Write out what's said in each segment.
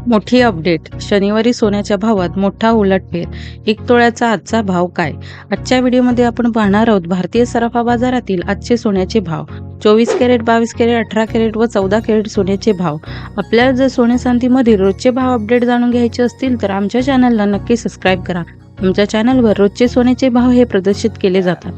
मोठी अपडेट. शनिवारी सोन्याच्या भावात मोठा उलटफेर. 1 तोळ्याचा आजचा भाव काय? आजच्या व्हिडिओमध्ये आपण पाहणार आहोत भारतीय सराफा बाजारातील आजचे सोन्याचे भाव. 24 कॅरेट, 22 कॅरेट, 18 कॅरेट व 14 कॅरेट सोन्याचे भाव. आपल्याला जर सोने चांदीमधील रोजचे भाव अपडेट जाणून घ्यायचे असतील तर आमच्या चॅनलला नक्की सबस्क्राईब करा. आमच्या चॅनलवर रोजचे सोन्याचे भाव हे प्रदर्शित केले जातात.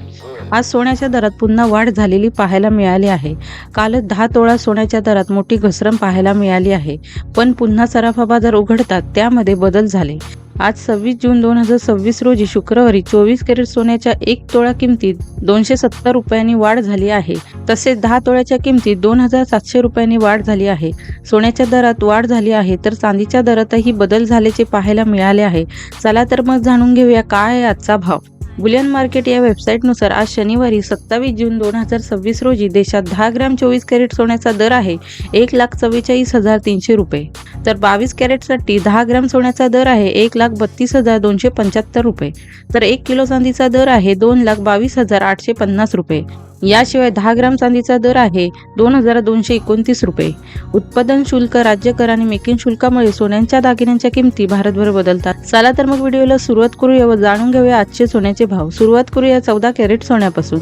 आज सोन्याच्या दरात पुन्हा वाढ झालेली पाहायला मिळाली आहे. कालच 10 तोळा सोन्याच्या दरात मोठी घसरण पाहायला मिळाली आहे, पण पुन्हा सराफा बाजार उघडतात त्यामध्ये बदल झाले. आज 26 जून 2026 रोजी शुक्रवारी 24 कॅरेट सोन्याच्या 1 तोळा किमतीत 270 रुपयांनी वाढ झाली आहे. तसेच 10 तोळ्याच्या किमतीत 2700 रुपयांनी वाढ झाली आहे. सोन्याच्या दरात वाढ झाली आहे तर चांदीच्या दरातही बदल झाल्याचे पाहायला मिळाले आहे. चला तर मग जाणून घेऊया काय आहे आजचा भाव. बुलियन मार्केट या वेबसाईटनुसार आज शनिवारी 27 जून 2026 रोजी देशात 10 ग्रॅम 24 कॅरेट सोन्याचा दर आहे 1,44,300 रुपये. तर 22 कॅरेटसाठी 10 ग्रॅम सोन्याचा दर आहे 1,32,275 रुपये. तर 1 किलो चांदीचा दर आहे 2,22,850 रुपये. याशिवाय 10 ग्रॅम चांदीचा दर आहे 2,229 रुपये. उत्पादन शुल्क, राज्य कर आणि मेकिंग शुल्कामुळे सोन्यांच्या दागिन्यांच्या किमती भारतभर बदलतात. चला तर मग व्हिडिओला सुरुवात करूया व जाणून घेऊया आजचे सोन्याचे भाव. सुरुवात करूया 14 कॅरेट सोन्यापासून.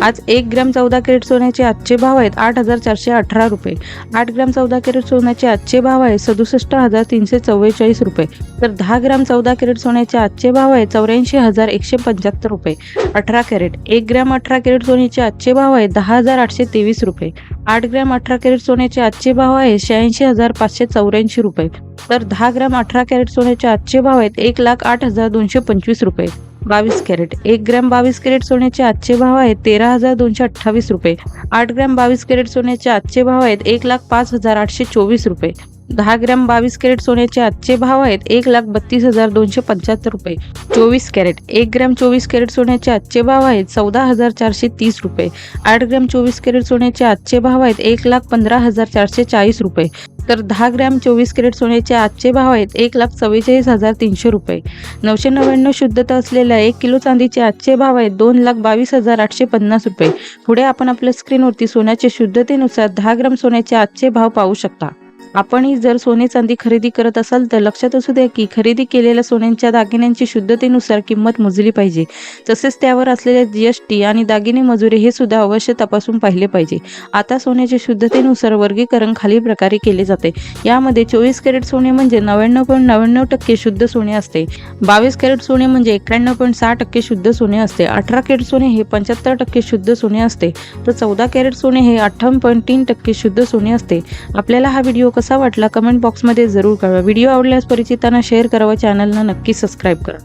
आज 1 ग्रॅम 14 कॅरेट सोन्याचे आजचे भाव आहेत 8,418 रुपये. 8 ग्रॅम 14 कॅरेट सोन्याचे आजचे भाव आहे 67,344 रुपये. तर 10 ग्रॅम 14 कॅरेट सोन्याचे आजचे भाव आहे 84,175 रुपये. 18 कॅरेट 1 ग्रॅम 18 कॅरेट सोन्याचे आजचे भाव आहे 10,823 रुपये. 8 ग्रॅम 18 कॅरेट सोन्याचे आजचे भाव आहे 86,584 रुपये. तर 10 ग्रॅम 18 कॅरेट सोन्याचे आजचे भाव आहेत 1,08,225 रुपये. 22 कॅरेट 1 ग्रॅम 22 कॅरेट सोन्याचे आजचे भाव आहेत 13,228 रुपये. 8 ग्रॅम 22 कॅरेट सोन्याचे आजचे भाव आहेत 1,05,824 रुपये. 10 ग्रॅम 22 कॅरेट सोन्याचे आजचे भाव आहेत 1,32,275 रुपये. 24 कॅरेट 1 ग्रॅम 24 कॅरेट सोन्याचे आजचे भाव आहेत 14,430 रुपये. 8 ग्रॅम 24 कॅरेट सोन्याचे आजचे भाव आहेत 1,15,440 रुपये. तर 10 ग्रॅम 24 कॅरेट सोन्याचे आजचे भाव आहेत 1,44,300 रुपये. 999 शुद्धता असलेल्या 1 किलो चांदीचे आजचे भाव आहेत 2,22,850 रुपये. पुढे आपण आपल्या स्क्रीनवरती सोन्याच्या शुद्धतेनुसार 10 ग्रॅम सोन्याचे आजचे भाव पाहू शकता. आपणही जर सोने चांदी खरेदी करत असाल तर लक्षात असू द्या की खरेदी केलेल्या सोन्यांच्या दागिन्यांची शुद्धतेनुसार किंमत मोजली पाहिजे. तसेच त्यावर असलेल्या GST आणि दागिने मजुरी हे सुद्धा अवश्य तपासून पाहिले पाहिजे. आता सोन्याच्या शुद्धतेनुसार वर्गीकरण खालील प्रकारे केले जाते. यामध्ये 24 कॅरेट सोने म्हणजे 99.99% शुद्ध सोने असते. 22 कॅरेट सोने म्हणजे 91.6% शुद्ध सोने असते. 18 कॅरेट सोने हे 75% शुद्ध सोने असते. तर 14 कॅरेट सोने हे 58.3% शुद्ध सोने असते. आपल्याला हा व्हिडिओ कसा वाटला कमेंट बॉक्समध्ये जरूर कळवा. व्हिडिओ आवडल्यास परिचितांना शेअर करा व चॅनलला नक्की सबस्क्राईब करा.